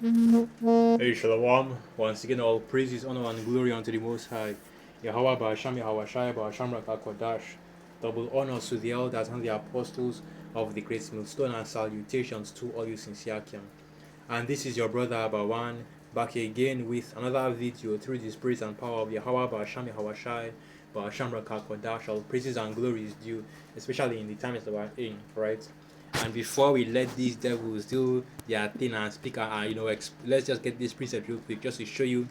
Hey Shalom, once again all praises, honor and glory unto the Most High. Yahweh Ba'asham, Yahweh Shai, Ba'asham Rakakodash. Double honors to the elders and the apostles of the great millstone and salutations to all you sincere Kim. And this is your brother Abawan back again with another video through the spirit and power of Yahweh Ba'asham, Yahweh Shai, Ba'asham Rakakodash. All praises and glory is due, especially in the times that we're in, right? And before we let these devils do their thing and speak, let's just get this precept real quick, just to show you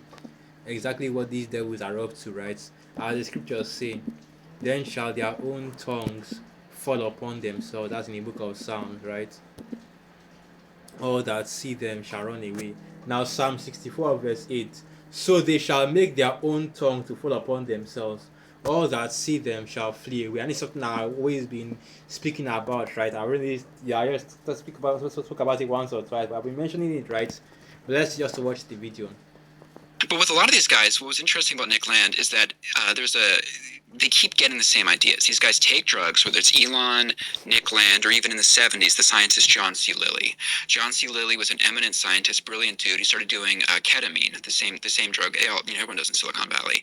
exactly what these devils are up to, right? As the scriptures say, then shall their own tongues fall upon themselves. That's in the book of Psalms, right? All that see them shall run away. Now, Psalm 64, verse 8. So they shall make their own tongue to fall upon themselves. All that see them shall flee away. And it's something I've always been speaking about, right? I just spoke about it once or twice, but I've been mentioning it, right? But let's just watch the video. But with a lot of these guys, what was interesting about Nick Land is that they keep getting the same ideas. These guys take drugs, whether it's Elon, Nick Land, or even in the 70s, the scientist John C. Lilly. John C. Lilly was an eminent scientist, brilliant dude. He started doing ketamine, the same drug everyone does in Silicon Valley.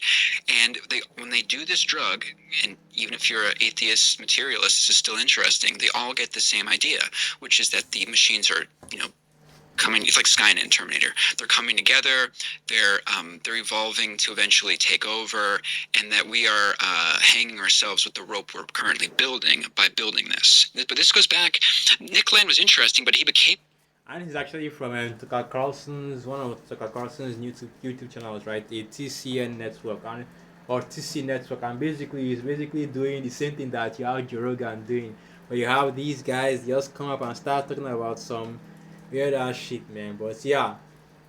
And when they do this drug, and even if you're an atheist materialist, this is still interesting, they all get the same idea, which is that the machines are, coming. It's like Skynet and Terminator. They're coming together. They're evolving to eventually take over, and that we are hanging ourselves with the rope we're currently building by building this. But this goes back. Nick Land was interesting, but he became. And he's actually from Tucker Carlson's, one of Tucker Carlson's YouTube channels, right? A TCN network or TC network, and basically he's basically doing the same thing that you have Joe Rogan doing, where you have these guys just come up and start talking about some weird ass shit, man. But yeah,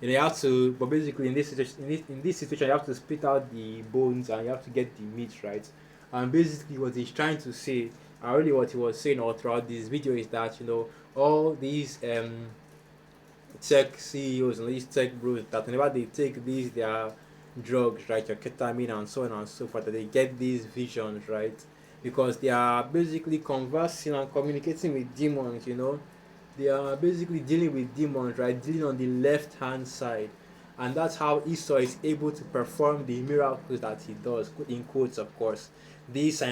you have to. But basically, in this situation, you have to split out the bones and you have to get the meat, right? And basically, what he's trying to say, and really what he was saying all throughout this video, is that all these tech CEOs and these tech bros, that whenever they take these their drugs, right, your ketamine and so on and so forth, that they get these visions, right? Because they are basically conversing and communicating with demons, they are basically dealing with demons, right? Dealing on the left hand side. And that's how Esau is able to perform the miracles that he does, in quotes, of course. These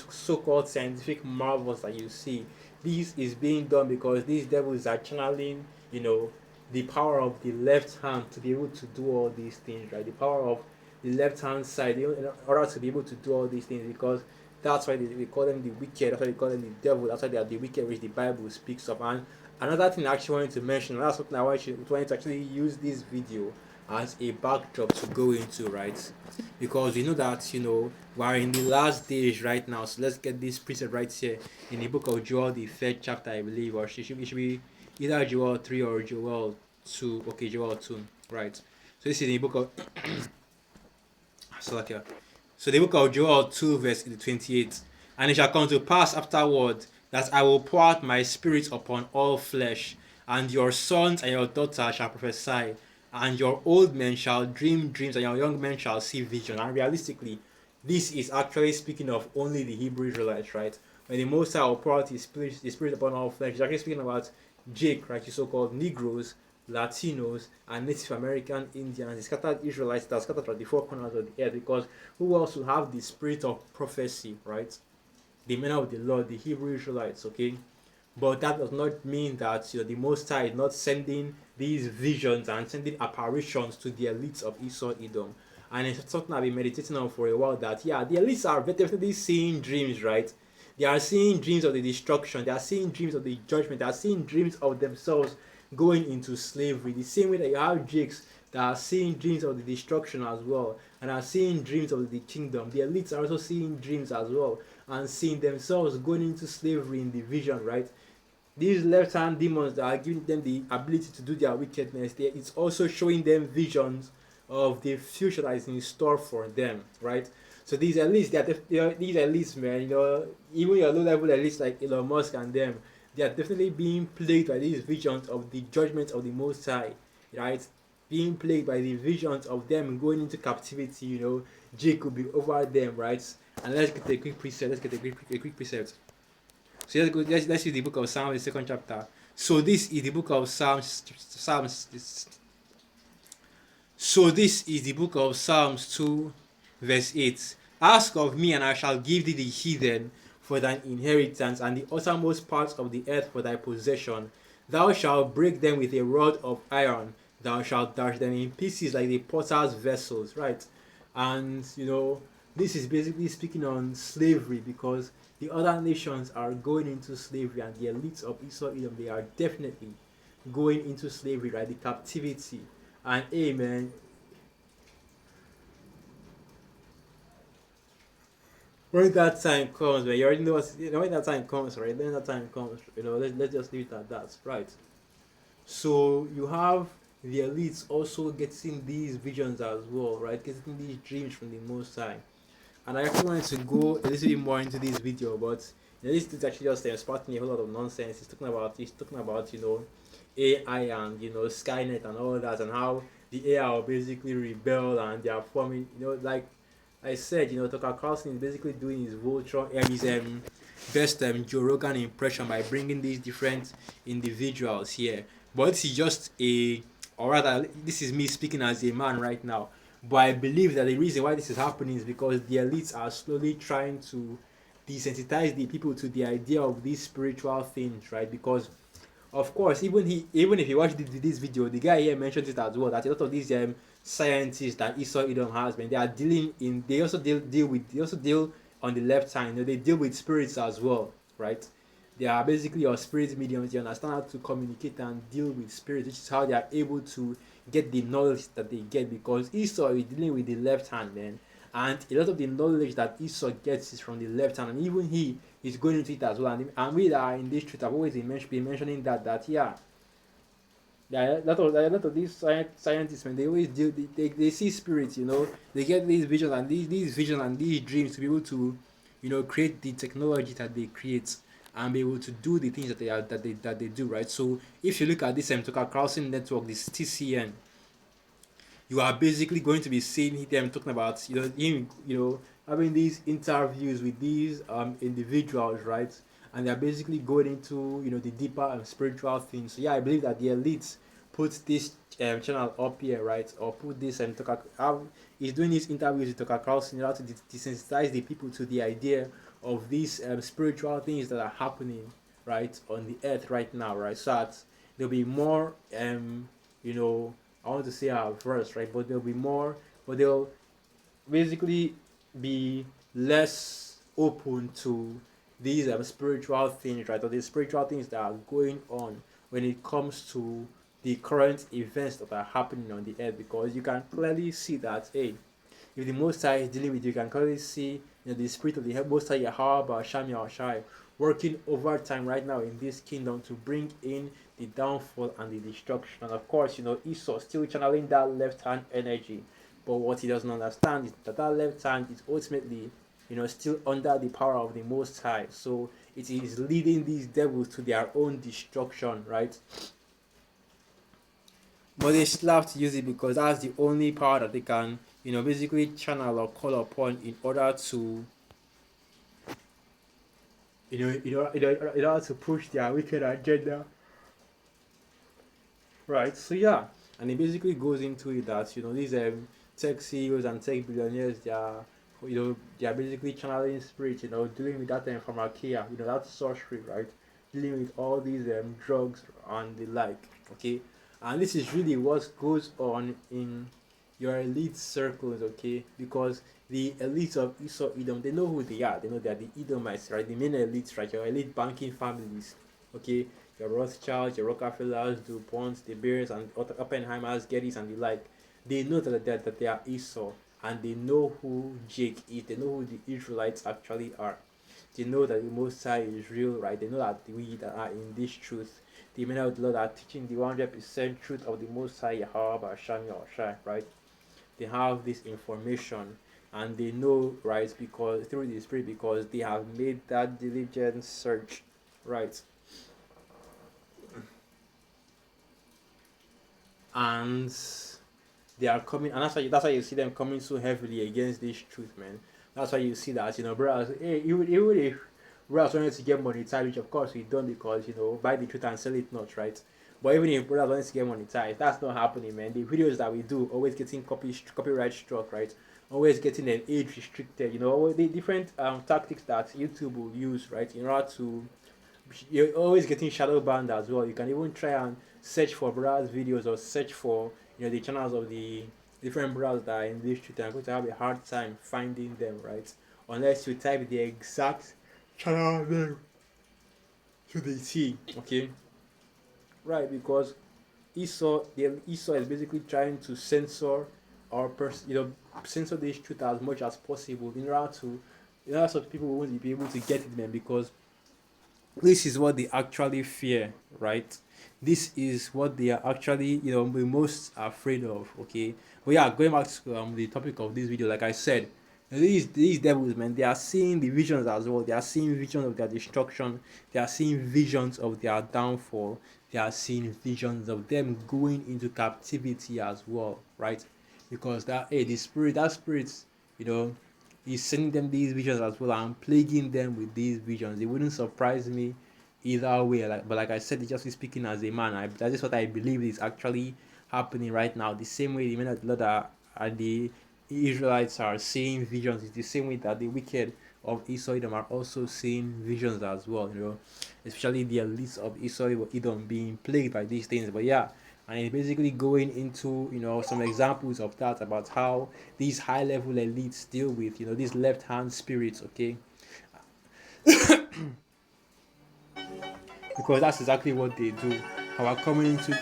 so-called scientific marvels that you see, this is being done because these devils are channeling, the power of the left hand to be able to do all these things, right? The power of the left hand side in order to be able to do all these things, because that's why we call them the wicked. That's why we call them the devil. That's why they are the wicked, which the Bible speaks of. And another thing I actually wanted to mention, and that's something I wanted to actually use this video as a backdrop to go into, right? Because we know that we're in the last days right now. So let's get this precept right here in the book of Joel, the third chapter, I believe, or it should be either Joel 3 or Joel 2. Okay, Joel 2, right? So this is the book of so like yeah. So the book of Joel 2 verse 28. And it shall come to pass afterward that I will pour out my spirit upon all flesh, and your sons and your daughters shall prophesy, and your old men shall dream dreams, and your young men shall see vision. And realistically, this is actually speaking of only the Hebrew Israelites, right? When the Most High will pour out his spirit upon all flesh, he's actually speaking about Jake, right? The so-called Negroes, Latinos, and Native American Indians, the scattered Israelites that are scattered from the four corners of the earth, because who else will have the spirit of prophecy, right? The men of the Lord, the Hebrew Israelites, okay? But that does not mean that the Most High is not sending these visions and sending apparitions to the elites of Esau Edom. And it's something I've been meditating on for a while, that yeah, the elites are definitely seeing dreams, right? They are seeing dreams of the destruction, they are seeing dreams of the judgment, they are seeing dreams of themselves going into slavery. The same way that you have Jakes that are seeing dreams of the destruction as well, and are seeing dreams of the kingdom. The elites are also seeing dreams as well, and seeing themselves going into slavery in the vision, right? These left hand demons that are giving them the ability to do their wickedness, it's also showing them visions of the future that is in store for them, right? So these elites, these elites, man, even your low level elites like Elon Musk and them, they are definitely being plagued by these visions of the judgment of the Most High, right? Being plagued by the visions of them going into captivity, Jake will be over them, right? And let's get a quick precept. Let's get a quick precept. So let's use the book of Psalm, the second chapter. So this is the book of So this is the book of Psalms 2, verse 8. Ask of me, and I shall give thee the heathen for thine inheritance, and the uttermost parts of the earth for thy possession. Thou shalt break them with a rod of iron, thou shalt dash them in pieces like the potter's vessels. Right? And this is basically speaking on slavery, because the other nations are going into slavery, and the elites of Esau Edom, they are definitely going into slavery, right? The captivity. And amen. When that time comes, man, you already know when that time comes, right? Then that time comes, let's just leave it at that, right? So you have the elites also getting these visions as well, right? Getting these dreams from the Most High. And I actually wanted to go a little bit more into this video, but this is actually just sparking a whole lot of nonsense. He's talking about AI and Skynet and all that, and how the AI will basically rebel and they are forming, like I said, Tucker Carlson is basically doing his Voltron, his best Joe Rogan impression by bringing these different individuals here. But this is just or rather, this is me speaking as a man right now. But I believe that the reason why this is happening is because the elites are slowly trying to desensitize the people to the idea of these spiritual things, right? Because of course, even if you watch this video, the guy here mentioned it as well, that a lot of these scientists that Esau Edom has, man, they are dealing in. They also deal on the left hand. They deal with spirits as well, right? They are basically your spirit mediums. They understand how to communicate and deal with spirits, which is how they are able to get the knowledge that they get, because Esau is dealing with the left hand, man. And a lot of the knowledge that Esau gets is from the left hand, and even he is going into it as well. And we that are in this truth, I've always been mentioning that yeah, a lot of these scientists, when they always deal, they see spirits, they get these visions and these visions and these dreams to be able to, create the technology that they create and be able to do the things that they do, right? So if you look at this Tucker Carlson network, this TCN, you are basically going to be seeing them talking about him, having these interviews with these individuals, right? And they're basically going into the deeper and spiritual things. So yeah, I believe that the elites put this channel up here, right? Or put this he's doing these interviews with Tucker Carlson in order to desensitize the people to the idea of these spiritual things that are happening, right, on the earth right now, right? So that there'll be more you know I want to say a verse, right? But there'll be more, but they'll basically be less open to these spiritual things, right? Or the spiritual things that are going on when it comes to the current events that are happening on the earth, because you can clearly see that, hey, if the Most High is dealing with you, you can clearly see the spirit of the Most High Yahweh Shami Shai working overtime right now in this kingdom to bring in the downfall and the destruction. And of course, Esau still channeling that left hand energy. But what he doesn't understand is that left hand is ultimately, still under the power of the Most High. So it is leading these devils to their own destruction, right? But they still have to use it because that's the only power that they can, basically channel or call upon in order to, in order to push their wicked agenda. Right. So yeah, and it basically goes into it that these tech CEOs and tech billionaires, they are basically channeling spirit, dealing with that pharmakia, that sorcery, right? Dealing with all these drugs and the like. Okay, and this is really what goes on in your elite circles, okay? Because the elites of Esau Edom, they know who they are. They know they are the Edomites, right? The main elites, right? Your elite banking families, okay? Your Rothschilds, your Rockefellers, DuPonts, the Bears, and Oppenheimers, Gettys, and the like. They know that they are Esau, and they know who Jake is. They know who the Israelites actually are. They know that the Most High is real, right? They know that we that are in this truth, the men of the Lord are teaching the 100% truth of the Most High Yahweh Shami Shai, right? They have this information and they know, right, because through the spirit, because they have made that diligent search, right? And they are coming, and that's why you see them coming so heavily against this truth, man. That's why you see that, brothers, hey, even if brothers wanted to get monetized, which of course we don't, because buy the truth and sell it not, right? But even if brothers wanted to get monetized, that's not happening, man. The videos that we do always getting copyright struck, right? Always getting an age restricted. The different tactics that YouTube will use, right, in order to, you're always getting shadow banned as well. You can even try and search for brothers videos, or search for the channels of the different brothers that are in this street, and you're going to have a hard time finding them, right? Unless you type the exact channel name to the T, okay? Right, because Esau is basically trying to censor our censor this truth as much as possible, in order so people won't be able to get it, man, because this is what they actually fear, right? This is what they are actually, the most afraid of. Okay, but yeah, going back to the topic of this video, like I said, these devils, man, they are seeing the visions as well. They are seeing visions of their destruction. They are seeing visions of their downfall. They are seeing visions of them going into captivity as well, right? Because that spirit, you know he's sending them these visions as well and plaguing them with these visions. It wouldn't surprise me either way. But like I said, just speaking as a man, that is what I believe is actually happening right now. The same way the men of the Lord are the Israelites are seeing visions, is the same way that the wicked of Esau Edom are also seeing visions as well. Especially the elites of Esau Edom being plagued by these things. But yeah, and it's basically going into some examples of that, about how these high level elites deal with these left hand spirits, okay? Because that's exactly what they do. Our coming into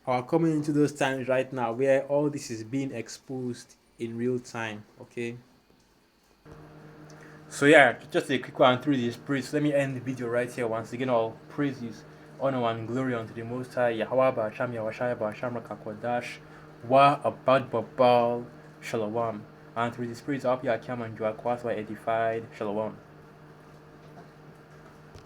our coming into those times right now where all this is being exposed in real time, okay? So yeah, just a quick one through the spirits. Let me end the video right here. Once again, all praises, honor and glory unto the Most High, Yahweh Ba'asham Yahweh Ba'asham Rakakwadash, Wa Abad Babal, Shalom. And through the spirits of Yakim and Joaquas were edified, Shalom.